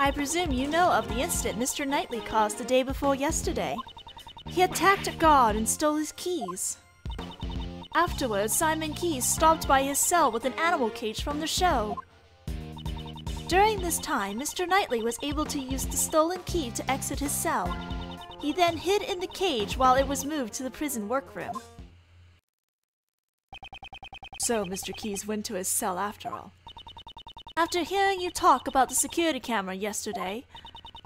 I presume you know of the incident Mr. Knightley caused the day before yesterday. He attacked a guard and stole his keys. Afterwards, Simon Keyes stopped by his cell with an animal cage from the show. During this time, Mr. Knightley was able to use the stolen key to exit his cell. He then hid in the cage while it was moved to the prison workroom. So Mr. Keyes went to his cell after all. After hearing you talk about the security camera yesterday,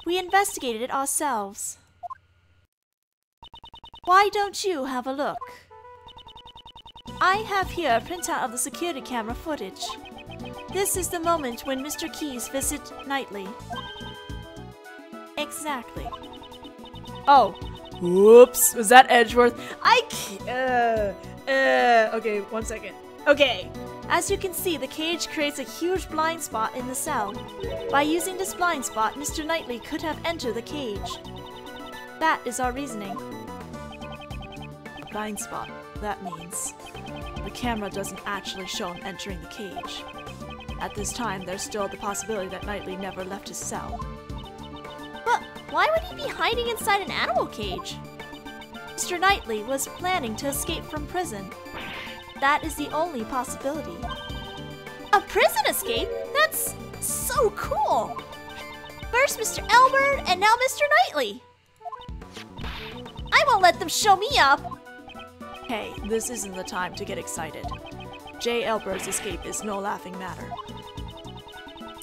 we investigated it ourselves. Why don't you have a look? I have here a printout of the security camera footage. This is the moment when Mr. Keyes visited Knightley. Exactly. Oh, whoops, was that Edgeworth? Okay, 1 second. Okay. As you can see, the cage creates a huge blind spot in the cell. By using this blind spot, Mr. Knightley could have entered the cage. That is our reasoning. Blind spot. That means the camera doesn't actually show him entering the cage. At this time, there's still the possibility that Knightley never left his cell. But why would he be hiding inside an animal cage? Mr. Knightley was planning to escape from prison. That is the only possibility. A prison escape? That's so cool! First Mr. Elbert, and now Mr. Knightley! I won't let them show me up! Hey, this isn't the time to get excited. J. Elbert's escape is no laughing matter.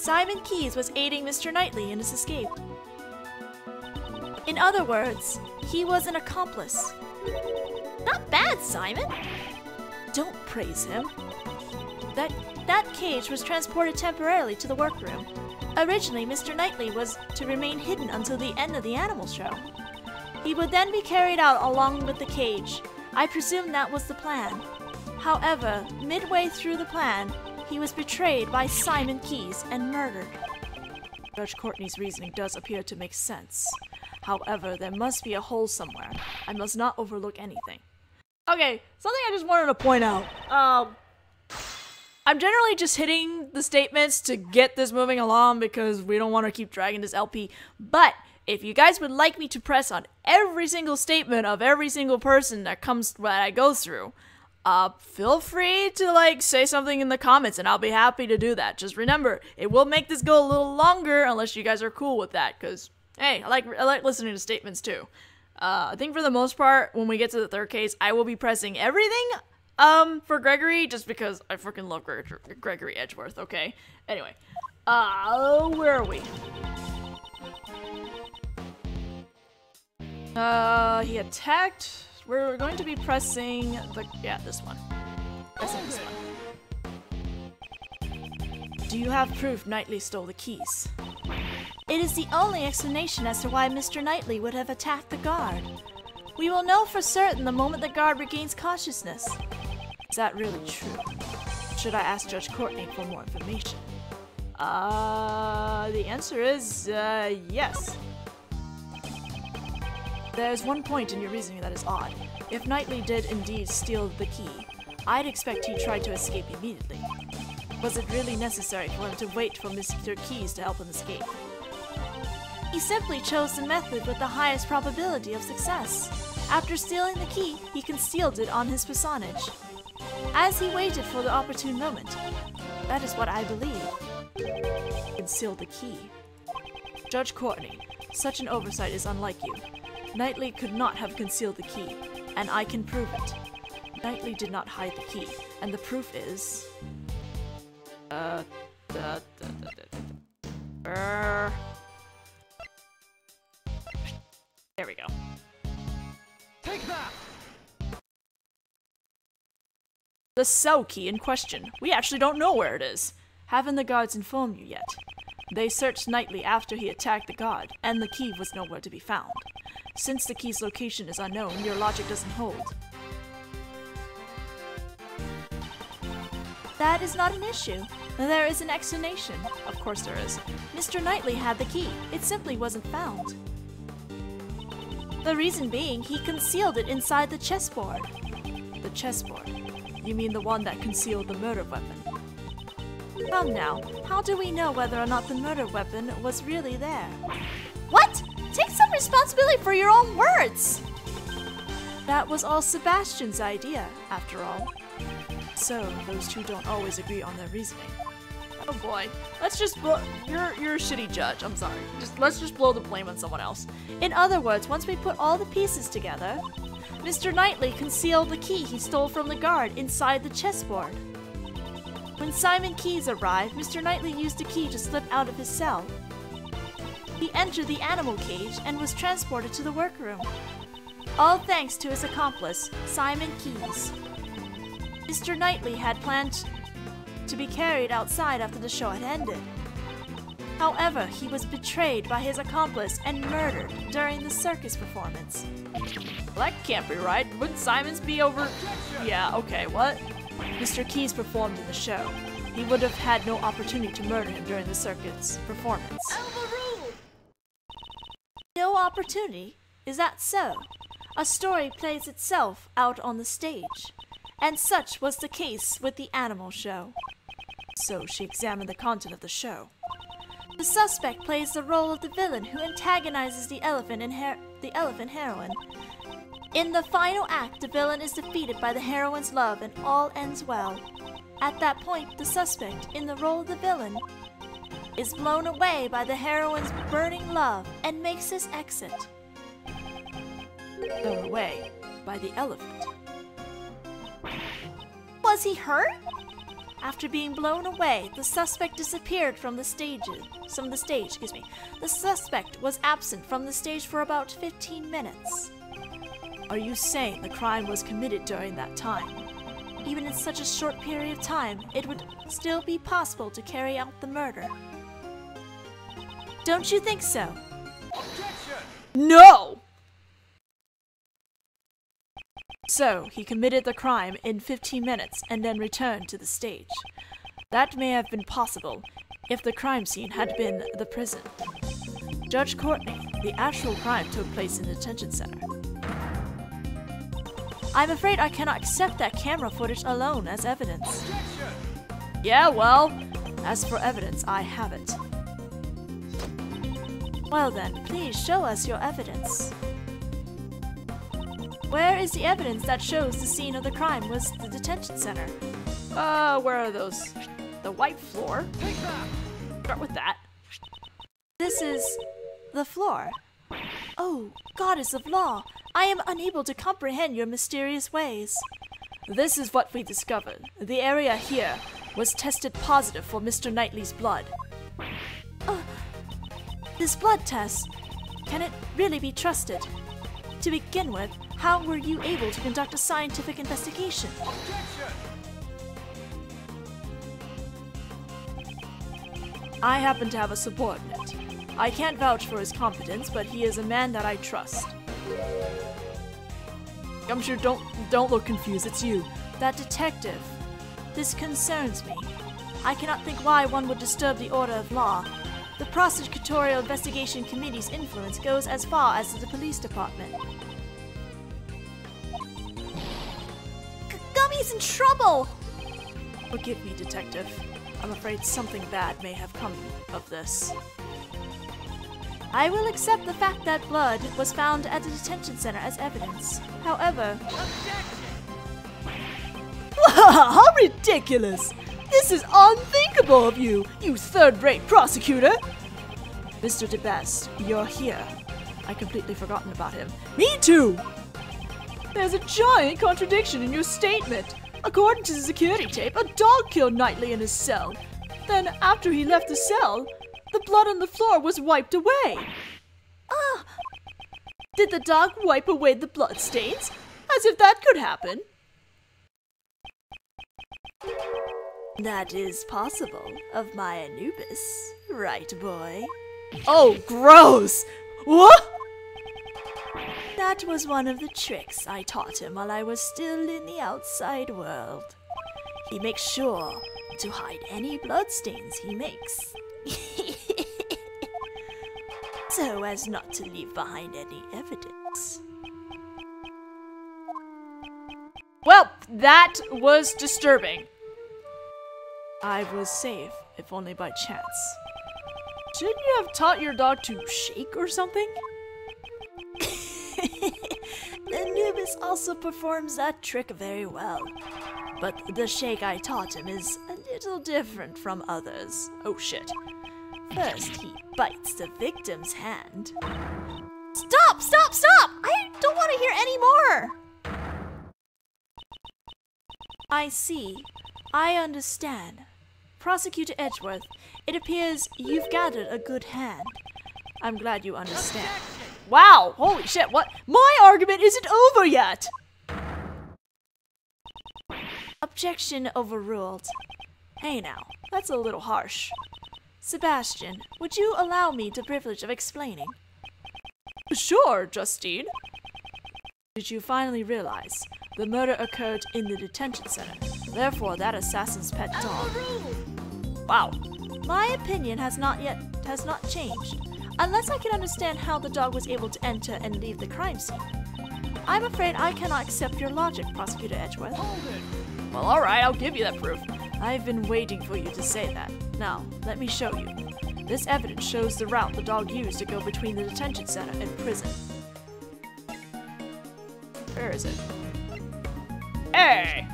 Simon Keyes was aiding Mr. Knightley in his escape. In other words, he was an accomplice. Not bad, Simon! Don't praise him. That cage was transported temporarily to the workroom. Originally, Mr. Knightley was to remain hidden until the end of the animal show. He would then be carried out along with the cage. I presume that was the plan. However, midway through the plan, he was betrayed by Simon Keyes and murdered. Judge Courtney's reasoning does appear to make sense. However, there must be a hole somewhere. I must not overlook anything. Okay, something I just wanted to point out. I'm generally just hitting the statements to get this moving along because we don't want to keep dragging this LP. But if you guys would like me to press on every single statement of every single person that I go through, feel free to say something in the comments and I'll be happy to do that. Just remember, it will make this go a little longer unless you guys are cool with that, because hey, I like listening to statements too. I think for the most part, when we get to the third case, I will be pressing everything for Gregory, just because I freaking love Gregory Edgeworth, okay? Anyway, where are we? He attacked. We're going to be pressing this one. Pressing this one. Do you have proof Knightley stole the keys? It is the only explanation as to why Mr. Knightley would have attacked the guard. We will know for certain the moment the guard regains consciousness. Is that really true? Should I ask Judge Courtney for more information? The answer is, yes. There's one point in your reasoning that is odd. If Knightley did indeed steal the key, I'd expect he tried to escape immediately. Was it really necessary for him to wait for Mr. Keyes to help him escape? He simply chose the method with the highest probability of success. After stealing the key, he concealed it on his personage. As he waited for the opportune moment. That is what I believe. Concealed the key. Judge Courtney, such an oversight is unlike you. Knightley could not have concealed the key, and I can prove it. Knightley did not hide the key, and the proof is... There we go. Take that! The cell key in question. We actually don't know where it is. Haven't the guards informed you yet? They searched Knightley after he attacked the guard, and the key was nowhere to be found. Since the key's location is unknown, your logic doesn't hold. That is not an issue. There is an explanation. Of course there is. Mr. Knightley had the key. It simply wasn't found. The reason being, he concealed it inside the chessboard. The chessboard? You mean the one that concealed the murder weapon? Come now, how do we know whether or not the murder weapon was really there? What? Take some responsibility for your own words! That was all Sebastian's idea, after all. So, those two don't always agree on their reasoning. Oh boy, let's just you're a shitty judge, I'm sorry. Let's just blow the blame on someone else. In other words, once we put all the pieces together, Mr. Knightley concealed the key he stole from the guard inside the chessboard. When Simon Keyes arrived, Mr. Knightley used the key to slip out of his cell. He entered the animal cage and was transported to the workroom. All thanks to his accomplice, Simon Keyes. Mr. Knightley had planned to be carried outside after the show had ended. However, he was betrayed by his accomplice and murdered during the circus performance. Well, that can't be right. Wouldn't Simon's be over? Yeah, okay, what? Mr. Keyes performed in the show. He would have had no opportunity to murder him during the circus performance. No opportunity? Is that so? A story plays itself out on the stage. And such was the case with the animal show. So she examined the content of the show. The suspect plays the role of the villain who antagonizes the elephant heroine. In the final act, the villain is defeated by the heroine's love and all ends well. At that point, the suspect, in the role of the villain, is blown away by the heroine's burning love and makes his exit. Blown away by the elephant. Was he hurt? After being blown away, the suspect disappeared from the stage. The suspect was absent from the stage for about 15 minutes. Are you saying the crime was committed during that time? Even in such a short period of time, it would still be possible to carry out the murder. Don't you think so? Objection! No! So, he committed the crime in 15 minutes and then returned to the stage. That may have been possible if the crime scene had been the prison. Judge Courtney, the actual crime took place in the detention center. I'm afraid I cannot accept that camera footage alone as evidence. Objection! Yeah, well, as for evidence, I have it. Well then, please show us your evidence. Where is the evidence that shows the scene of the crime was the detention center? Where are those? The white floor? Take that! Start with that. This is the floor. Oh, goddess of law, I am unable to comprehend your mysterious ways. This is what we discovered. The area here was tested positive for Mr. Knightley's blood. This blood test, can it really be trusted? To begin with, how were you able to conduct a scientific investigation? Objection! I happen to have a subordinate. I can't vouch for his competence, but he is a man that I trust. I'm sure don't look confused, it's you. That detective. This concerns me. I cannot think why one would disturb the order of law. The Prosecutorial Investigation Committee's influence goes as far as the police department. Gummy's in trouble! Forgive me, Detective. I'm afraid something bad may have come of this. I will accept the fact that blood was found at the detention center as evidence. However... How ridiculous! This is unthinkable of you, you third-rate prosecutor! Mr. DeBest, you're here. I completely forgotten about him. Me too! There's a giant contradiction in your statement. According to the security tape, a dog killed Knightley in his cell. Then, after he left the cell, the blood on the floor was wiped away. Did the dog wipe away the blood stains? As if that could happen. That is possible of my Anubis, right, boy? Oh, gross! What? That was one of the tricks I taught him while I was still in the outside world. He makes sure to hide any bloodstains he makes. So as not to leave behind any evidence. Well, that was disturbing. I was safe, if only by chance. Shouldn't you have taught your dog to shake or something? Anubis also performs that trick very well. But the shake I taught him is a little different from others. Oh shit. First, he bites the victim's hand. Stop! Stop! Stop! I don't want to hear any more! I see. I understand. Prosecutor Edgeworth, it appears you've gathered a good hand. I'm glad you understand. Wow! Holy shit, what? My argument isn't over yet! Objection overruled. Hey now, that's a little harsh. Sebastian, would you allow me the privilege of explaining? Sure, Justine. Did you finally realize the murder occurred in the detention center? Therefore, that assassin's pet dog. Wow. My opinion has not changed. Unless I can understand how the dog was able to enter and leave the crime scene. I'm afraid I cannot accept your logic, Prosecutor Edgeworth. Well, alright, I'll give you that proof. I've been waiting for you to say that. Now, let me show you. This evidence shows the route the dog used to go between the detention center and prison. Where is it? Hey!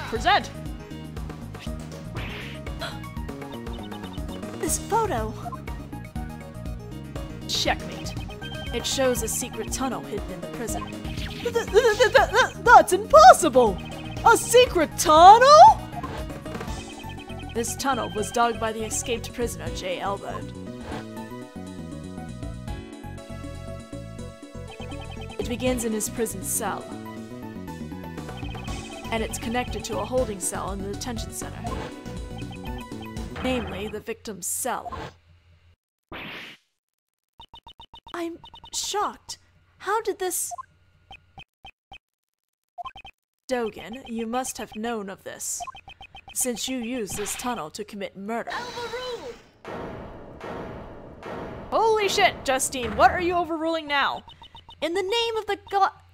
Present! This photo! Checkmate. It shows a secret tunnel hidden in the prison. That's impossible! A secret tunnel?! This tunnel was dug by the escaped prisoner, J. Elbert. It begins in his prison cell. And it's connected to a holding cell in the detention center. Namely, the victim's cell. I'm shocked. How did this... Dogen, you must have known of this, since you used this tunnel to commit murder. Holy shit, Justine, what are you overruling now? In the name of the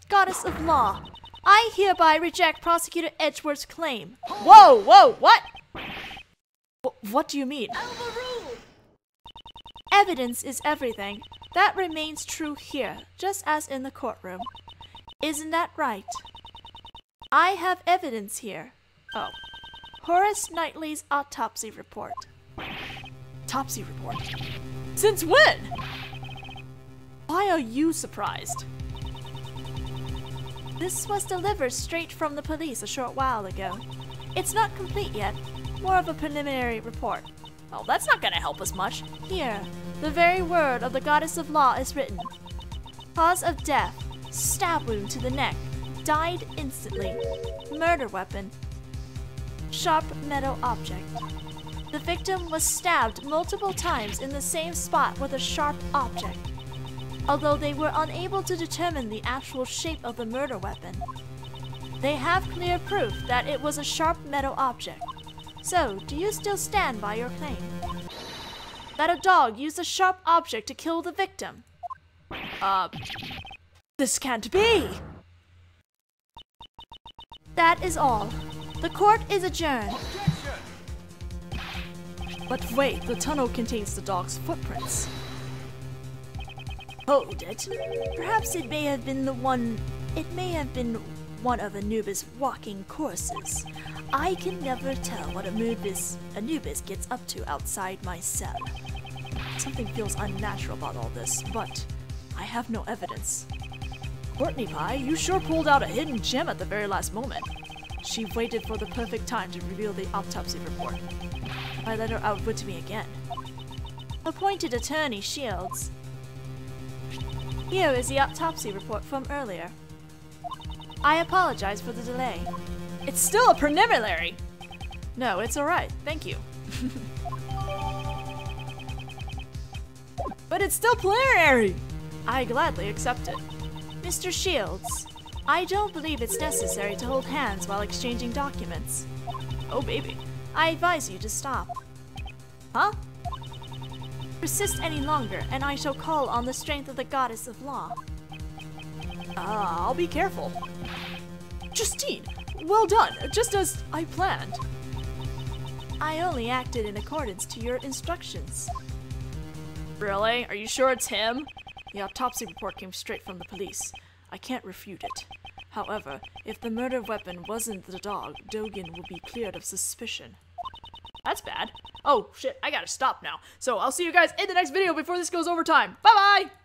goddess of law, I hereby reject Prosecutor Edgeworth's claim. Whoa, whoa, what? What do you mean? Evidence is everything. That remains true here, just as in the courtroom. Isn't that right? I have evidence here. Oh. Horace Knightley's autopsy report. Autopsy report? Since when? Why are you surprised? This was delivered straight from the police a short while ago. It's not complete yet. More of a preliminary report. Oh, that's not gonna help us much. Here, the very word of the goddess of law is written. Cause of death, stab wound to the neck, died instantly, murder weapon, sharp metal object. The victim was stabbed multiple times in the same spot with a sharp object. Although they were unable to determine the actual shape of the murder weapon, they have clear proof that it was a sharp metal object. So, do you still stand by your claim? That a dog used a sharp object to kill the victim? This can't be! That is all. The court is adjourned. But wait, the tunnel contains the dog's footprints. Hold it. Perhaps it may have been one of Anubis' walking courses. I can never tell what Anubis gets up to outside my cell. Something feels unnatural about all this, but I have no evidence. Courtney Pie, you sure pulled out a hidden gem at the very last moment. She waited for the perfect time to reveal the autopsy report. I let her outwit me again. Appointed Attorney Shields. Here is the autopsy report from earlier. I apologize for the delay. It's still a preliminary! No, it's alright, thank you. But it's still preliminary! I gladly accept it. Mr. Shields, I don't believe it's necessary to hold hands while exchanging documents. Oh baby, I advise you to stop. Huh? Persist any longer, and I shall call on the strength of the goddess of law. I'll be careful. Justine, well done, just as I planned. I only acted in accordance to your instructions. Really? Are you sure it's him? The autopsy report came straight from the police. I can't refute it. However, if the murder weapon wasn't the dog, Dogen will be cleared of suspicion. That's bad. Oh, shit, I gotta stop now. So I'll see you guys in the next video before this goes overtime. Bye-bye!